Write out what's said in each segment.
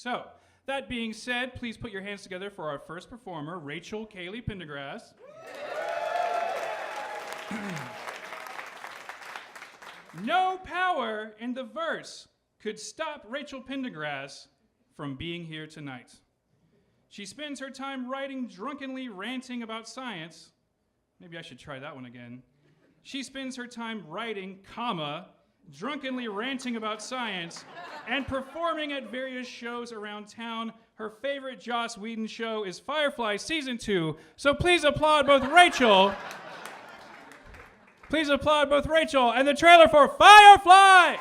So, that being said, please put your hands together for our first performer, Rachel Pendergrass. No power in the verse could stop Rachel Pendergrass from being here tonight. She spends her time writing drunkenly ranting about science. Maybe I should try that one again. She spends her time writing, drunkenly ranting about science and performing at various shows around town. Her favorite Joss Whedon show is Firefly Season 2. So please applaud both Rachel. Please applaud both Rachel and the trailer for Firefly.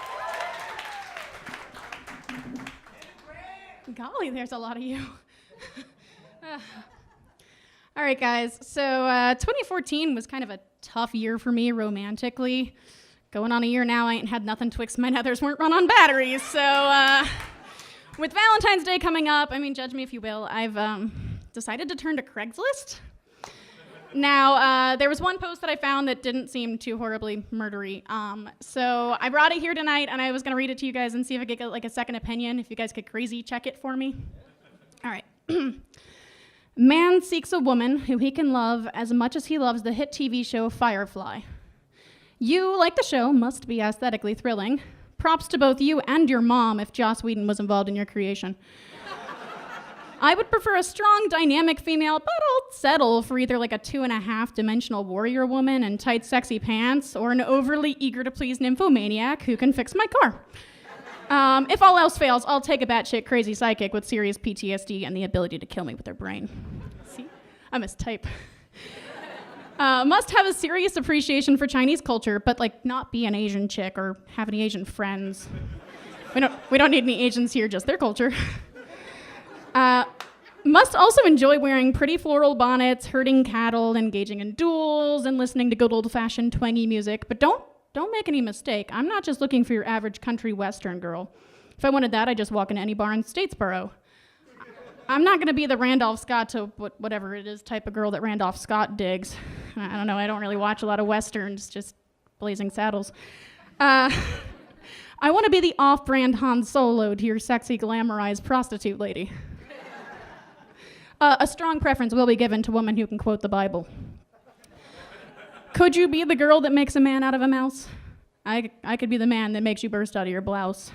Golly, there's a lot of you. All right, guys. So 2014 was kind of a tough year for me romantically. Going on a year now, I ain't had nothing twixt my nethers weren't run on batteries. So with Valentine's Day coming up, I mean, judge me if you will, I've decided to turn to Craigslist. Now, there was one post that I found that didn't seem too horribly murdery. So I brought it here tonight, and I was going to read it to you guys and see if I could get like a second opinion, if you guys could crazy check it for me. All right. Man seeks a woman who he can love as much as he loves the hit TV show Firefly. You, like the show, must be aesthetically thrilling. Props to both you and your mom if Joss Whedon was involved in your creation. I would prefer a strong, dynamic female, but I'll settle for either like a 2.5-dimensional warrior woman in tight, sexy pants or an overly eager-to-please nymphomaniac who can fix my car. If all else fails, I'll take a batshit crazy psychic with serious PTSD and the ability to kill me with their brain. See? I mistype. Must have a serious appreciation for Chinese culture, but like not be an Asian chick or have any Asian friends. We don't need any Asians here, just their culture. Must also enjoy wearing pretty floral bonnets, herding cattle, engaging in duels, and listening to good old-fashioned twangy music. But don't make any mistake. I'm not just looking for your average country western girl. If I wanted that, I'd just walk into any bar in Statesboro. I'm not going to be the Randolph Scott to whatever it is type of girl that Randolph Scott digs. I don't know. I don't really watch a lot of westerns, just Blazing Saddles. I want to be the off-brand Han Solo to your sexy, glamorized prostitute lady. A strong preference will be given to women who can quote the Bible. Could you be the girl that makes a man out of a mouse? I could be the man that makes you burst out of your blouse.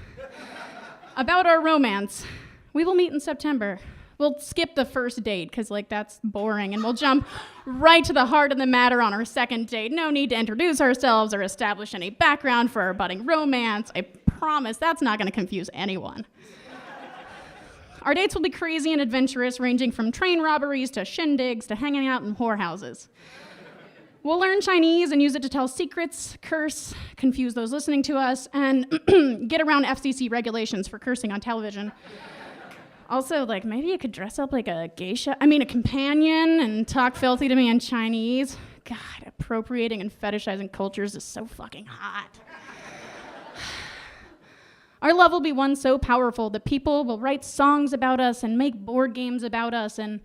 About our romance, we will meet in September. We'll skip the first date, because, that's boring, and we'll jump right to the heart of the matter on our second date. No need to introduce ourselves or establish any background for our budding romance. I promise that's not going to confuse anyone. Our dates will be crazy and adventurous, ranging from train robberies to shindigs to hanging out in whorehouses. We'll learn Chinese and use it to tell secrets, curse, confuse those listening to us, and get around FCC regulations for cursing on television. Also, maybe you could dress up like a companion and talk filthy to me in Chinese. God, appropriating and fetishizing cultures is so fucking hot. Our love will be one so powerful that people will write songs about us and make board games about us and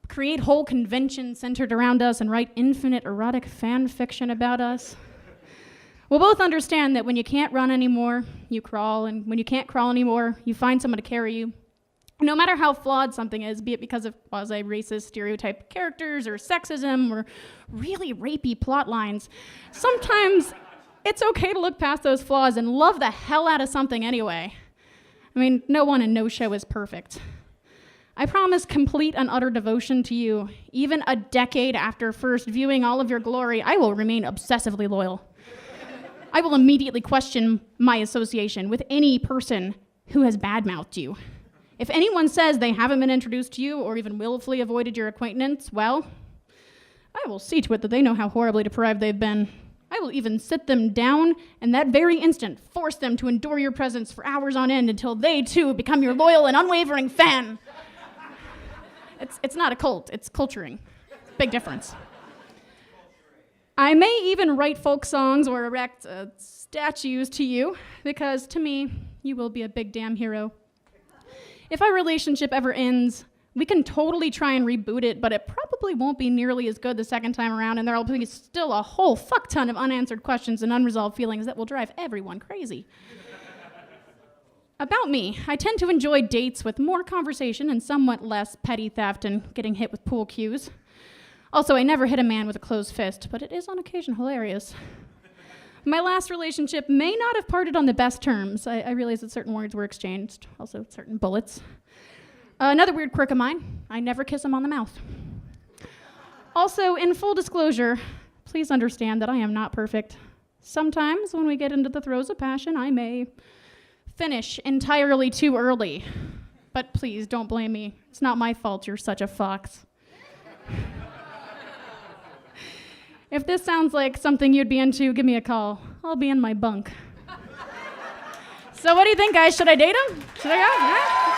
create whole conventions centered around us and write infinite erotic fan fiction about us. We'll both understand that when you can't run anymore, you crawl, and when you can't crawl anymore, you find someone to carry you. No matter how flawed something is, be it because of quasi-racist stereotyped characters or sexism or really rapey plot lines, sometimes it's okay to look past those flaws and love the hell out of something anyway. I mean, no one and no show is perfect. I promise complete and utter devotion to you. Even a decade after first viewing all of your glory, I will remain obsessively loyal. I will immediately question my association with any person who has badmouthed you. If anyone says they haven't been introduced to you or even willfully avoided your acquaintance, well, I will see to it that they know how horribly deprived they've been. I will even sit them down and that very instant force them to endure your presence for hours on end until they, too, become your loyal and unwavering fan. It's not a cult, it's culturing. Big difference. I may even write folk songs or erect statues to you, because to me, you will be a big damn hero. If our relationship ever ends, we can totally try and reboot it, but it probably won't be nearly as good the second time around, and there'll be still a whole fuck ton of unanswered questions and unresolved feelings that will drive everyone crazy. About me, I tend to enjoy dates with more conversation and somewhat less petty theft and getting hit with pool cues. Also, I never hit a man with a closed fist, but it is on occasion hilarious. My last relationship may not have parted on the best terms. I realize that certain words were exchanged, also certain bullets. Another weird quirk of mine, I never kiss him on the mouth. Also, in full disclosure, please understand that I am not perfect. Sometimes, when we get into the throes of passion, I may finish entirely too early. But please, don't blame me. It's not my fault you're such a fox. If this sounds like something you'd be into, give me a call. I'll be in my bunk. So what do you think, guys? Should I date him? Should I go? Yeah?